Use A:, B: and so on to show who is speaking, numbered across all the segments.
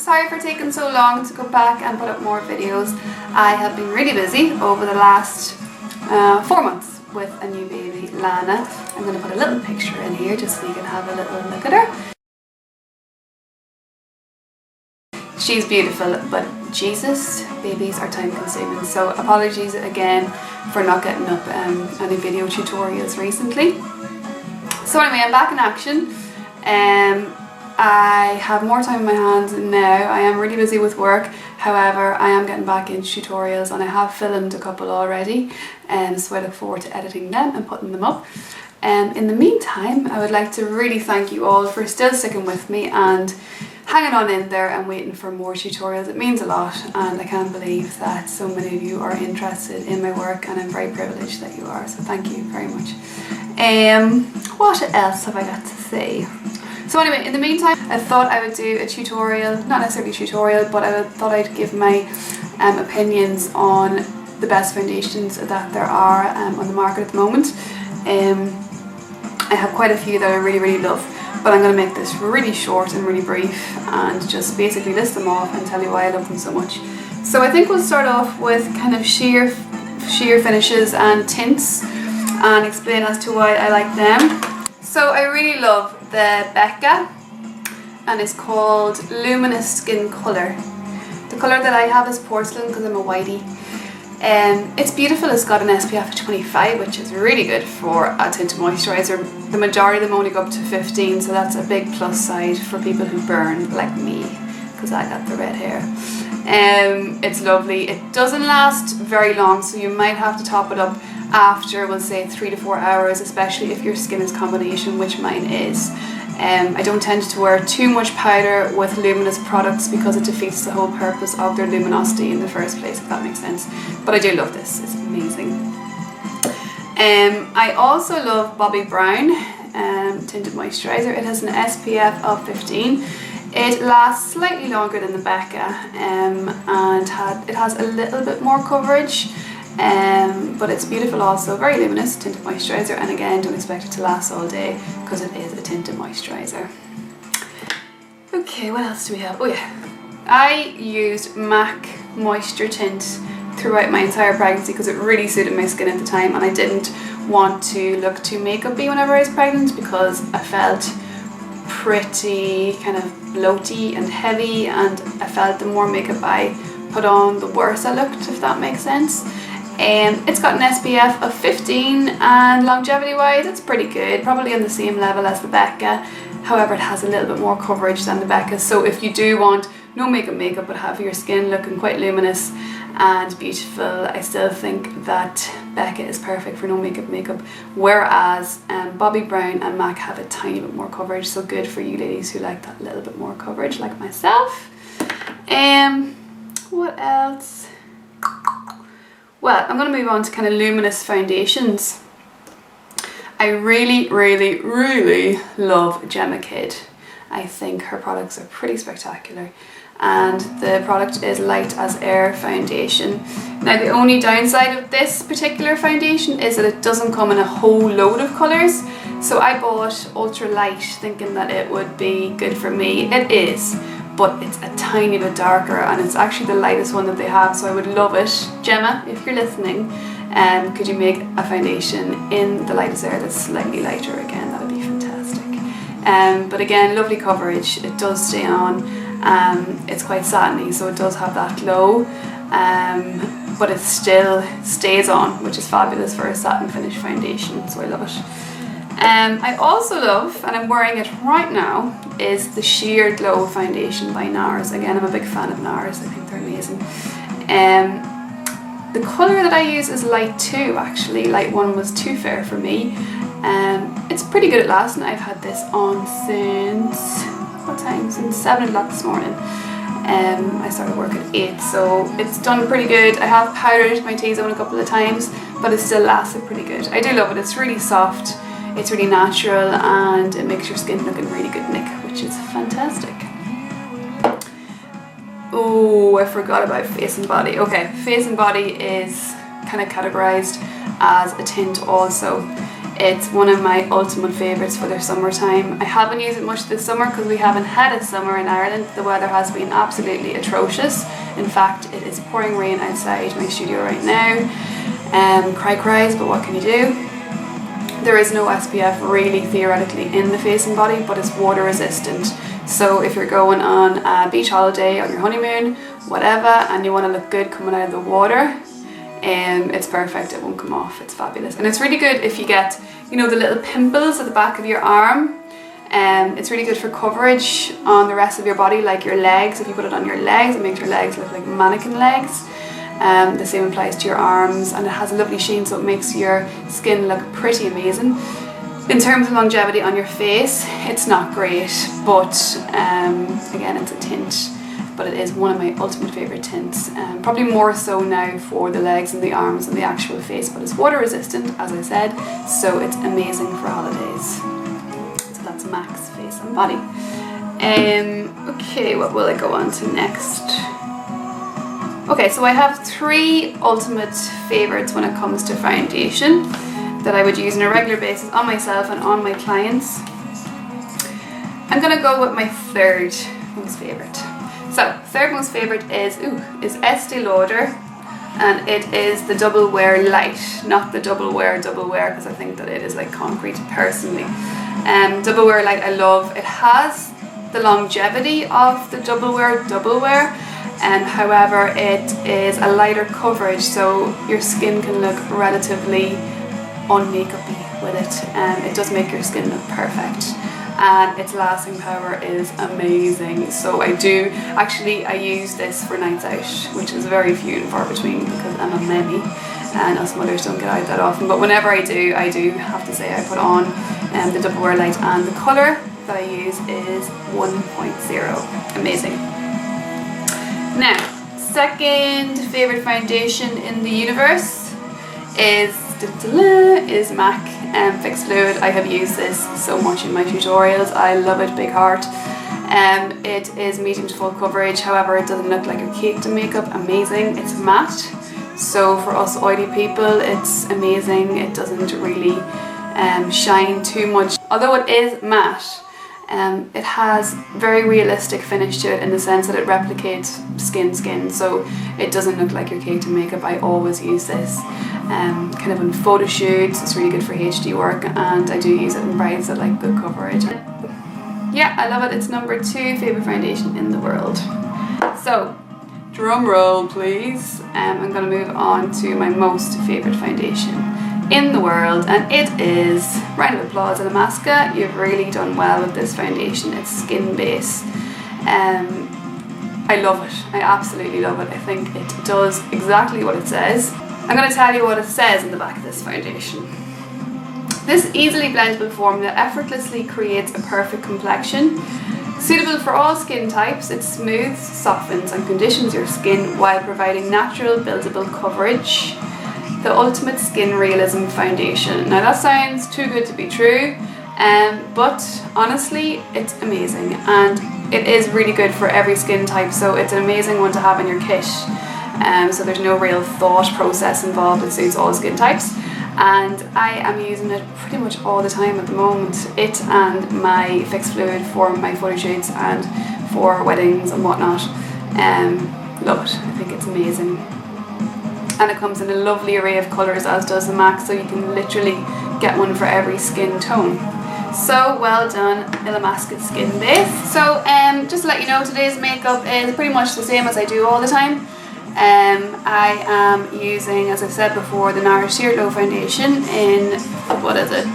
A: sorry for taking so long to go back and put up more videos. I have been really busy over the last 4 months with a new baby, Lana. I'm going to put a little picture in here just so you can have a little look at her. She's beautiful, but Jesus, babies are time consuming, so apologies again for not getting up any video tutorials recently. So anyway, I'm back in action. I have more time in my hands now. I am really busy with work, however I am getting back into tutorials and I have filmed a couple already, so I look forward to editing them and putting them up. In the meantime, I would like to really thank you all for still sticking with me and hanging on in there and waiting for more tutorials. It means a lot, and I can't believe that so many of you are interested in my work, and I'm very privileged that you are, so thank you very much. What else have I got to say? So anyway, in the meantime, I thought I would do a tutorial, not necessarily a tutorial, but I thought I'd give my opinions on the best foundations that there are on the market at the moment. I have quite a few that I really love, but I'm going to make this really short and really brief and just basically list them off and tell you why I love them so much. So I think we'll start off with kind of sheer finishes and tints and explain as to why I like them. So I really love the Becca, and it's called Luminous Skin Colour. The colour that I have is porcelain because I'm a whitey. It's beautiful. It's got an SPF of 25, which is really good for a tinted moisturiser. The majority of them only go up to 15, so that's a big plus side for people who burn like me, because I got the red hair. It's lovely. It doesn't last very long, so you might have to top it up after, we'll say, 3 to 4 hours, especially if your skin is combination, which mine is. I don't tend to wear too much powder with luminous products because it defeats the whole purpose of their luminosity in the first place, if that makes sense. But I do love this, it's amazing. I also love Bobbi Brown tinted moisturiser. It has an SPF of 15. It lasts slightly longer than the Becca, and it has a little bit more coverage. But it's beautiful also, very luminous tinted moisturiser, and again, don't expect it to last all day because it is a tinted moisturiser. Okay, what else do we have? Oh yeah, I used MAC Moisture Tint throughout my entire pregnancy because it really suited my skin at the time, and I didn't want to look too makeup-y whenever I was pregnant because I felt pretty kind of bloaty and heavy, and I felt the more makeup I put on, the worse I looked, if that makes sense. It's got an SPF of 15, and longevity wise it's pretty good, probably on the same level as the Becca. However, it has a little bit more coverage than the Becca, so if you do want no makeup but have your skin looking quite luminous and beautiful, I still think that Becca is perfect for no makeup, whereas Bobbi Brown and MAC have a tiny bit more coverage, so good for you ladies who like that little bit more coverage like myself. What else? Well, I'm going to move on to kind of luminous foundations. I really love Gemma Kid. I think her products are pretty spectacular, and the product is Light as Air foundation. Now the only downside of this particular foundation is that it doesn't come in a whole load of colours, so I bought Ultra Light thinking that it would be good for me. It is, but it's a tiny bit darker, and it's actually the lightest one that they have, so I would love it. Gemma, if you're listening, could you make a foundation in the Light as Air that's slightly lighter again? That would be fantastic. But again, lovely coverage, it does stay on, it's quite satiny, so it does have that glow, but it still stays on, which is fabulous for a satin finish foundation, so I love it. I also love, and I'm wearing it right now, is the Sheer Glow foundation by NARS. Again, I'm a big fan of NARS, I think they're amazing. The colour that I use is Light 2 actually. Light 1 was too fair for me. It's pretty good at lasting. I've had this on since, what time? Since 7 o'clock this morning. I started work at 8, so it's done pretty good. I have powdered my T-zone a couple of times, but it still lasted pretty good. I do love it, it's really soft. It's really natural, and it makes your skin look in really good nick, which is fantastic. Oh, I forgot about Face and Body. Okay, Face and Body is kind of categorized as a tint also. It's one of my ultimate favourites for the summertime. I haven't used it much this summer because we haven't had a summer in Ireland. The weather has been absolutely atrocious. In fact, it is pouring rain outside my studio right now. Cries, but what can you do? There is no SPF really theoretically in the face and body, but it's water resistant. So if you're going on a beach holiday, on your honeymoon, whatever, and you want to look good coming out of the water, it's perfect. It won't come off. It's fabulous. And it's really good if you get, you know, the little pimples at the back of your arm. It's really good for coverage on the rest of your body, like your legs. If you put it on your legs, it makes your legs look like mannequin legs. The same applies to your arms, and it has a lovely sheen, so it makes your skin look pretty amazing. In terms of longevity on your face, it's not great, but again, it's a tint, but it is one of my ultimate favourite tints. Probably more so now for the legs and the arms and the actual face, but it's water resistant, as I said, so it's amazing for holidays. So that's MAC's face and body. Okay, what will I go on to next? Okay, so I have 3 ultimate favourites when it comes to foundation that I would use on a regular basis on myself and on my clients. I'm gonna go with my 3rd most favourite. So, 3rd most favourite is Estee Lauder, and it is the Double Wear Light, not the Double Wear, because I think that it is like concrete personally. Double Wear Light I love. It has the longevity of the Double Wear, however it is a lighter coverage, so your skin can look relatively unmakeupy with it. It does make your skin look perfect, and its lasting power is amazing. So I use this for nights out, which is very few and far between because I'm a memmy and us mothers don't get out that often, but whenever I do have to say I put on the Double Wear Light, and the colour that I use is 1.0. Amazing. Now, 2nd favourite foundation in the universe is MAC Fix Fluid. I have used this so much in my tutorials. I love it, big heart. It is medium to full coverage, however it doesn't look like a cake to makeup. Amazing. It's matte, so for us oily people it's amazing. It doesn't really shine too much, although it is matte. It has very realistic finish to it in the sense that it replicates skin, so it doesn't look like your cake to makeup. I always use this kind of in photo shoots. It's really good for HD work, and I do use it in brides that like good coverage. Yeah, I love it. It's number 2 favourite foundation in the world. So, drum roll please. I'm going to move on to my most favourite foundation in the world, and it is, round of applause, Idomaska. You've really done well with this foundation. It's skin base. I love it. I absolutely love it. I think it does exactly what it says. I'm going to tell you what it says in the back of this foundation. This easily blendable formula effortlessly creates a perfect complexion. Suitable for all skin types, it smooths, softens and conditions your skin while providing natural buildable coverage. The ultimate skin realism foundation. Now that sounds too good to be true, but honestly it's amazing, and it is really good for every skin type, so it's an amazing one to have in your kit. So there's no real thought process involved. It suits all skin types, and I am using it pretty much all the time at the moment. It and my Fix Fluid for my photo shoots and for weddings and whatnot. Love it. I think it's amazing. And it comes in a lovely array of colours, as does the MAC, so you can literally get one for every skin tone. So well done, Idomaska Skin Base. So just to let you know, today's makeup is pretty much the same as I do all the time. I am using, as I said before, the NARS Sheer Glow Foundation in, what is it,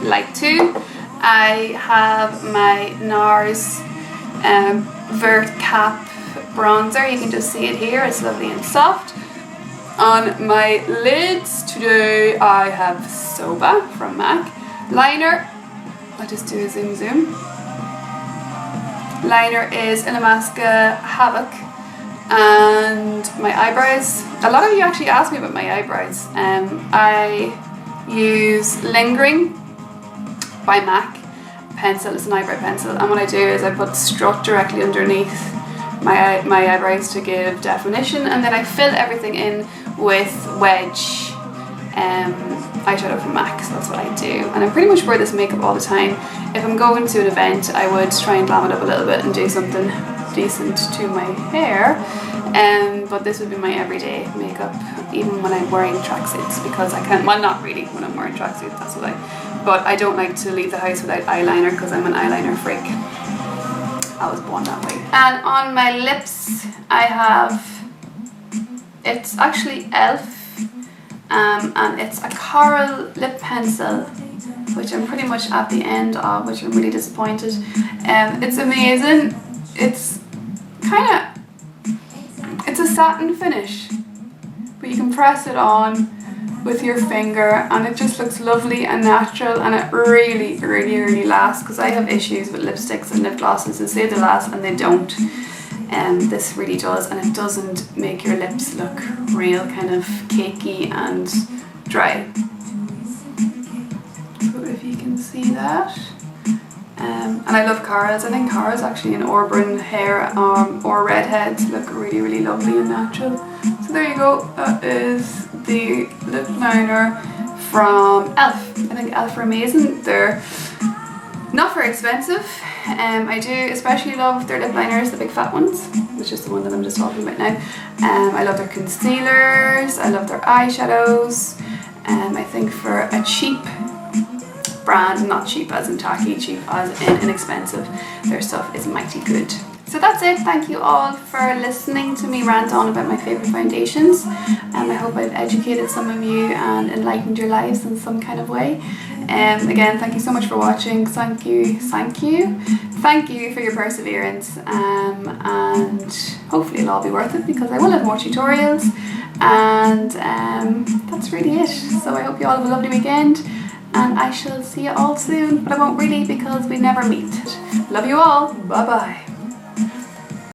A: Light 2. I have my NARS Vert Cap Bronzer. You can just see it here, it's lovely and soft. On my lids today I have Soba from MAC. Liner, I'll just do a zoom. Liner is Idomaska Havoc. And my eyebrows, a lot of you actually asked me about my eyebrows. I use Lingering by MAC pencil. It's an eyebrow pencil, and what I do is I put Strut directly underneath my eyebrows to give definition, and then I fill everything in with Wedge eyeshadow from MAC, so that's what I do. And I pretty much wear this makeup all the time. If I'm going to an event, I would try and glam it up a little bit and do something decent to my hair. But this would be my everyday makeup, even when I'm wearing tracksuits, because I can't, well, not really when I'm wearing tracksuits, that's what but I don't like to leave the house without eyeliner because I'm an eyeliner freak. I was born that way. And on my lips, I have, it's actually e.l.f. And it's a coral lip pencil, which I'm pretty much at the end of, which I'm really disappointed. It's amazing. It's it's a satin finish, but you can press it on with your finger and it just looks lovely and natural, and it really lasts, because I have issues with lipsticks and lip glosses and say they last and they don't. This really does, and it doesn't make your lips look real kind of cakey and dry. So if you can see that. And I love corals. I think corals actually in auburn hair or redheads look really lovely and natural. So there you go, that is the lip liner from e.l.f. I think e.l.f. are amazing. They're not very expensive. I do especially love their lip liners, the big fat ones, which is the one that I'm just talking about now. I love their concealers, I love their eyeshadows. I think for a cheap brand, not cheap as in tacky, cheap as in inexpensive, their stuff is mighty good. So that's it. Thank you all for listening to me rant on about my favourite foundations. I hope I've educated some of you and enlightened your lives in some kind of way. Again, thank you so much for watching. Thank you for your perseverance, and hopefully it'll all be worth it, because I will have more tutorials, and that's really it. So I hope you all have a lovely weekend, and I shall see you all soon, but I won't really, because we never meet. Love you all. Bye bye.